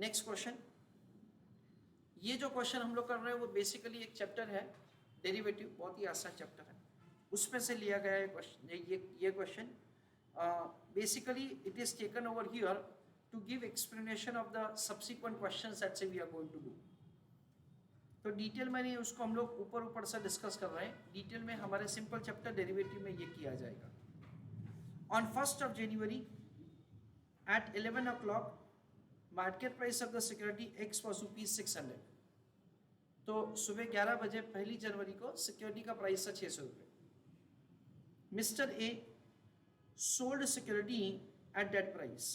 Next question, ये जो question हम लोग कर रहे हैं वो बेसिकली एक चैप्टर है डेरिवेटिव, बहुत ही आसान चैप्टर है, उसमें से लिया गया है क्वेश्चन। ये question basically it is taken over here to give explanation of the subsequent questions that say we are going to do. तो डिटेल में नहीं, उसको हम लोग ऊपर ऊपर से डिस्कस कर रहे हैं, डिटेल में हमारे सिंपल चैप्टर डेरिवेटिव में ये किया जाएगा। On 1st of January at 11 o'clock market price of the security x was ₹600। तो सुबह 11 बजे 1 जनवरी को सिक्योरिटी का प्राइस था 600 रुपये। Mister A sold security eight that price.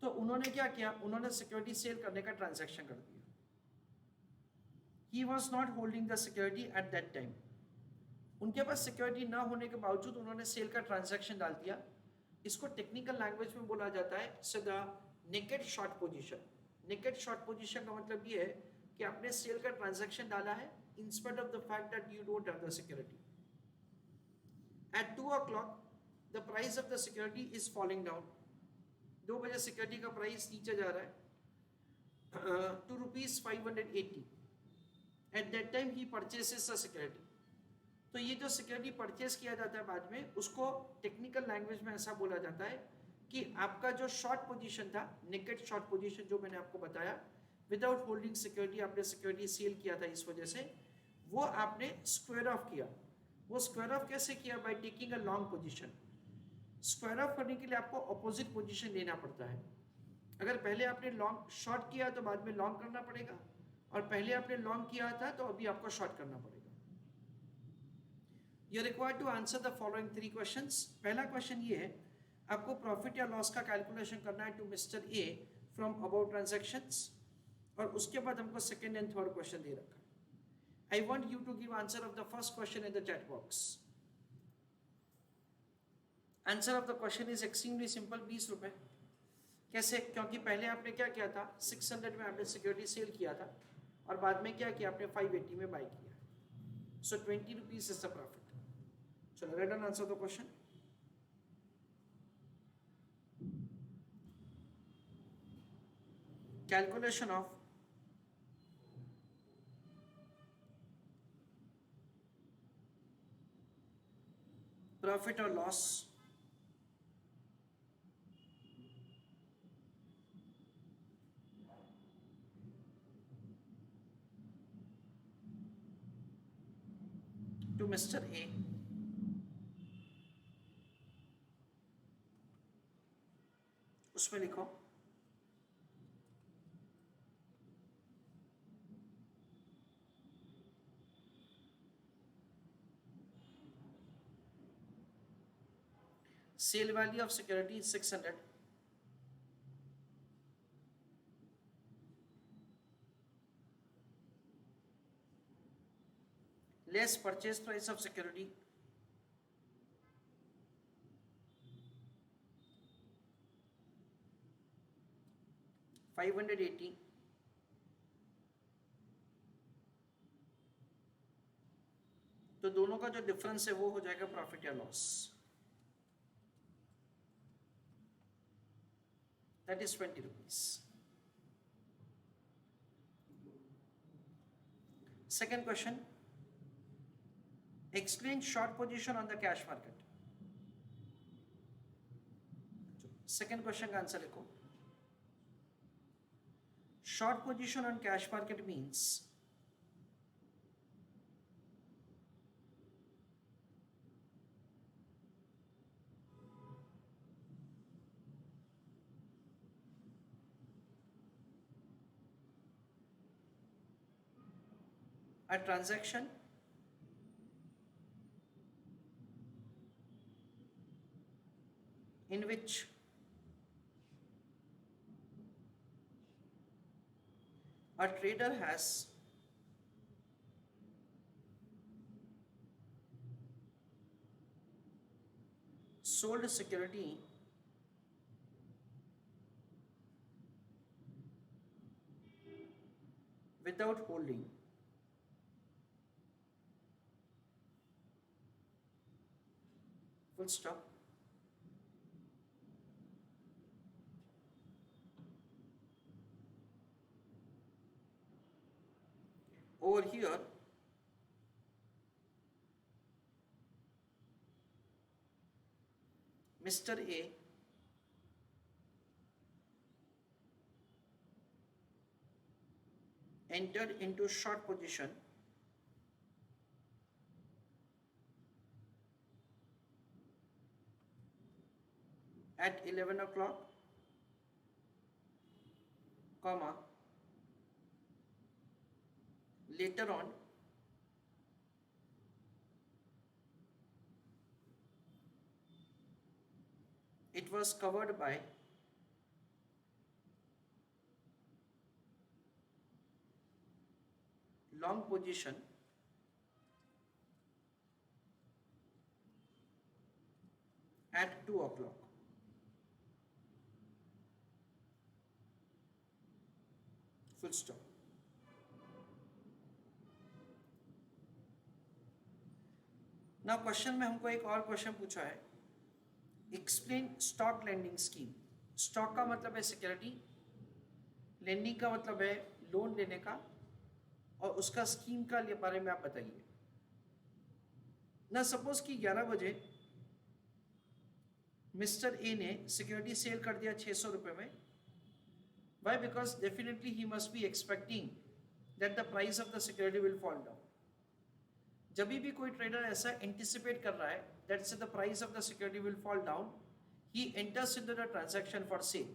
तो उन्होंने क्या किया, उन्होंने सिक्योरिटी सेल करने का ट्रांजैक्शन कर दिया। He was not holding the security eight that time. उनके पास सिक्योरिटी ना होने के बावजूद उन्होंने सेल का ट्रांजैक्शन डाल दिया। इसको टेक्निकल लैंग्वेज में बोला जाता है सीधा naked short position. Naked short position का मतलब ये है कि आपने सेल का ट्रांजैक्शन डाला है in spite of the fact that you don't have the security. At 2 o'clock the price of the security is falling down. 2 बजे सिक्योरिटी का प्राइस नीचे जा रहा है to ₹580। At that time he purchases the security. तो ये जो security purchase किया जाता है बाद में, उसको टेक्निकल लैंग्वेज में ऐसा बोला जाता है कि आपका जो शॉर्ट पोजीशन था, नेकेड शॉर्ट पोजीशन जो मैंने आपको बताया, विदाउट होल्डिंग सिक्योरिटी आपने सिक्योरिटी सेल किया था इस वजह से, वो आपने स्क्वायर ऑफ किया। वो स्क्वायर ऑफ कैसे किया? By taking a long position. Square of करने के लिए आपको अपोजिट पोजीशन लेना पड़ता है। अगर पहले आपने लॉन्ग शॉर्ट किया तो बाद में लॉन्ग करना पड़ेगा, और पहले आपने लॉन्ग किया था तो अभी आपको शॉर्ट करना पड़ेगा। You are required to answer the following 3 questions. पहला क्वेश्चन ये है, आपको प्रॉफिट या लॉस का कैलकुलेशन करना है to Mr A from about transactions, और उसके बाद हमको सेकंड एंड थर्ड क्वेश्चन दे रखा है। I want you to give answer of the first question in the chat box. Answer of the question is extremely simple, 20 रुपए। कैसे? क्योंकि पहले आपने क्या किया था, 600 में आपने सिक्योरिटी सेल किया था, और बाद में क्या किया आपने, 580 में बाय किया। सो 20 रुपीज इज द प्रॉफिट। चलो right answer the question. Calculation of profit or loss to Mr. A उसमें लिखो sale value of security is 600, less purchase price of security $580, तो दोनों का जो डिफरेंस है वो हो जाएगा प्रॉफिट या loss. That is 20 rupees. Second question, explain short position on the cash market. Second question का आंसर लिखो, short position on cash market means a transaction in which a trader has sold a security without holding full stop over here Mr. A entered into short position at 11 o'clock, comma, later on it was covered by long position at 2 o'clock. Full stop. ना question में हमको एक और question पूछा है, explain stock lending scheme. Stock का मतलब है सिक्योरिटी, लेंडिंग का मतलब है लोन लेने का, और उसका स्कीम का बारे में आप बताइए ना। सपोज कि 11 बजे मिस्टर ए ने सिक्योरिटी सेल कर दिया 600 रुपये में। Why? Because definitely he must be expecting that the price of the security will fall down. जब भी कोई ट्रेडर ऐसा एंटिसिपेट कर रहा है दैट से the price of the security will fall down, he enters into the transaction for sale.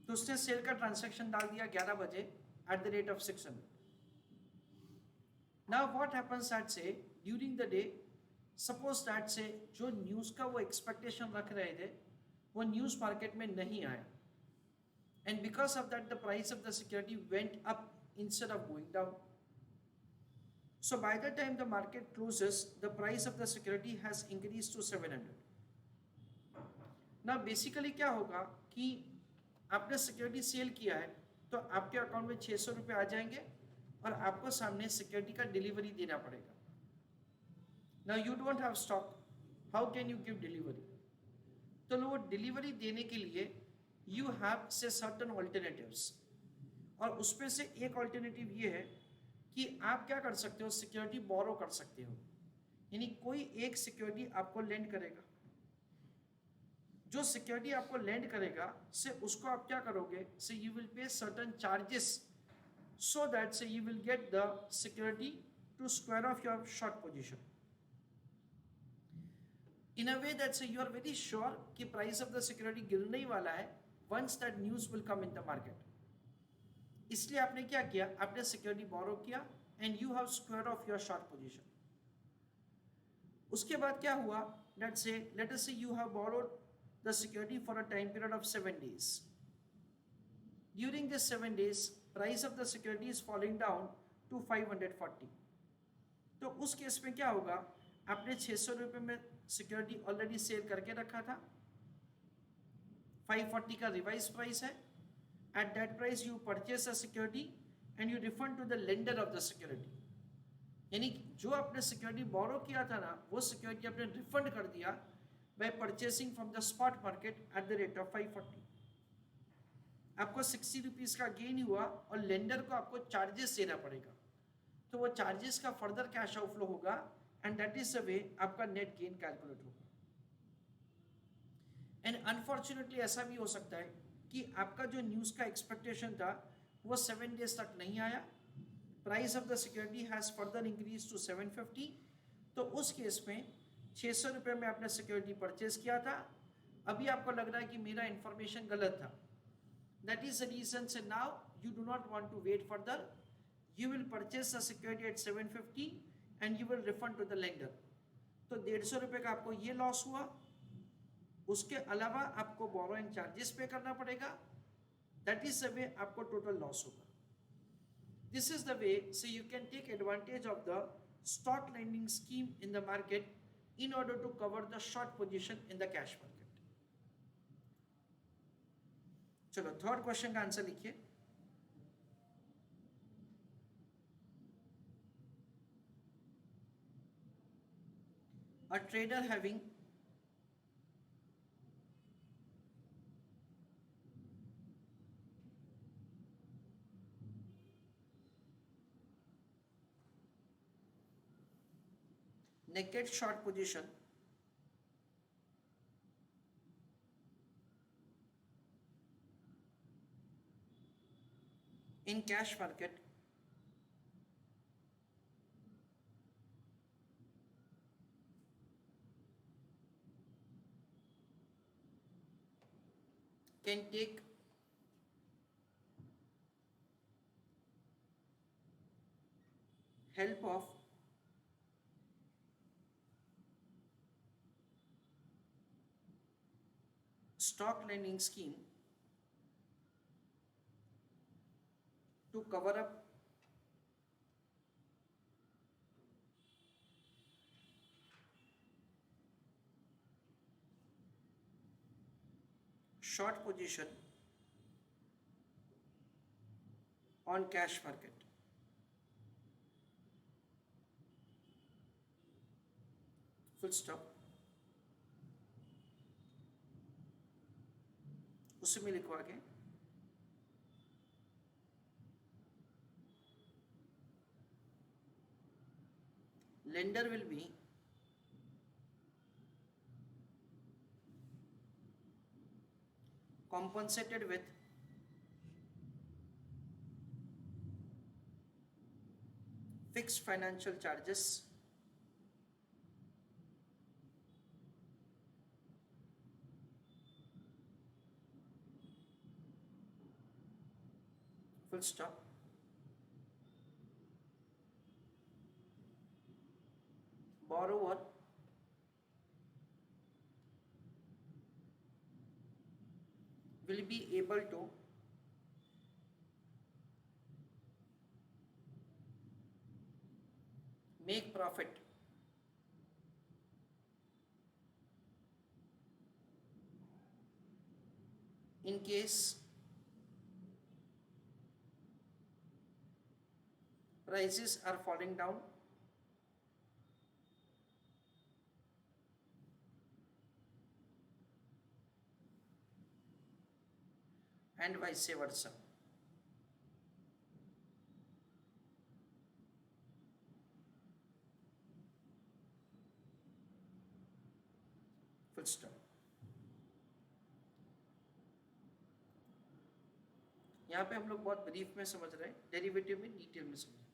तो उसने सेल का ट्रांजैक्शन डाल दिया 11 बजे at the rate of 600. Now what happens that say during the day, suppose that say जो news का वो expectation रख रहे थे वो न्यूज मार्केट में नहीं आया, and because of that the price of the security went up instead of going down. So by the time the market closes, the price of the security has increased to 700. Now basically क्या होगा कि आपने security cell किया है तो आपके account में 600 रुपये आ जाएंगे और आपको सामने सिक्योरिटी का डिलीवरी देना पड़ेगा। Now you don't have stock, how can you give delivery? तो वो डिलीवरी देने के लिए यू हैव से सर्टन ऑल्टरनेटिव्स, और उसमें से एक ऑल्टरनेटिव ये है कि आप क्या कर सकते हो, सिक्योरिटी बोरो कर सकते हो। यानी कोई एक सिक्योरिटी आपको लेंड करेगा, जो सिक्योरिटी आपको लेंड करेगा से उसको आप क्या करोगे, say you will pay certain charges so that say you will get the security to square off your short position in a way that say you are very sure कि price of the security गिरने ही वाला है once that news will come in the market. इसलिए आपने क्या किया, आपने सिक्योरिटी बोरो किया and you have square off your short position. उसके बाद क्या हुआ, दैट से लेट अस से you have borrowed the security for a time period of 7 days. During this 7 days, price of the security is falling down to 540. तो उस case में क्या होगा, आपने 600 रुपये में सिक्योरिटी ऑलरेडी सेल करके रखा था, 540 का रिवाइज प्राइस है, at that price you purchase the security and you refund to the lender of the security. यानी जो आपने सिक्योरिटी बोरो किया था ना, वो सिक्योरिटी आपने रिफंड कर दिया by purchasing from the spot market at the rate of 540. आपको 60 रुपीज का गेन हुआ और लेंडर को आपको चार्जेस देना पड़ेगा, तो वो चार्जेस का फर्दर कैश आउटफ्लो होगा एंड दैट इज द वे आपका नेट गेन कैलकुलेट होगा। एंड अनफॉर्चुनेटली ऐसा भी हो सकता है कि आपका जो न्यूज का एक्सपेक्टेशन था वो 7 डेज तक नहीं आया, price of the security has further increase to 750। तो उस केस में 600 रुपये में आपने सिक्योरिटी परचेज किया था, अभी आपको लग रहा है कि मेरा इंफॉर्मेशन गलत था, दैट इज द रीजन से now you do not want to wait further, you will purchase the security at 750 and you will refund to the lender. तो 150 रुपये का आपको ये लॉस हुआ, उसके अलावा आपको बोरोइंग चार्जेस पे करना पड़ेगा, दैट इज द वे आपको टोटल लॉस होगा। This is the way so you can take advantage of the stock lending scheme in the market in order to cover the short position in the cash market. चलो third question का answer लिखिए। A trader having naked short position in cash market can take help of stock lending scheme to cover up short position on cash market. Full stop. उसमें लिखो आगे lender will be compensated with fixed financial charges full stop. Borrower will be able to make profit in case prices are falling down and vice versa. Full stop. यहाँ पे हम लोग बहुत brief में समझ रहे हैं, डेरिवेटिव में डिटेल में समझ रहे हैं.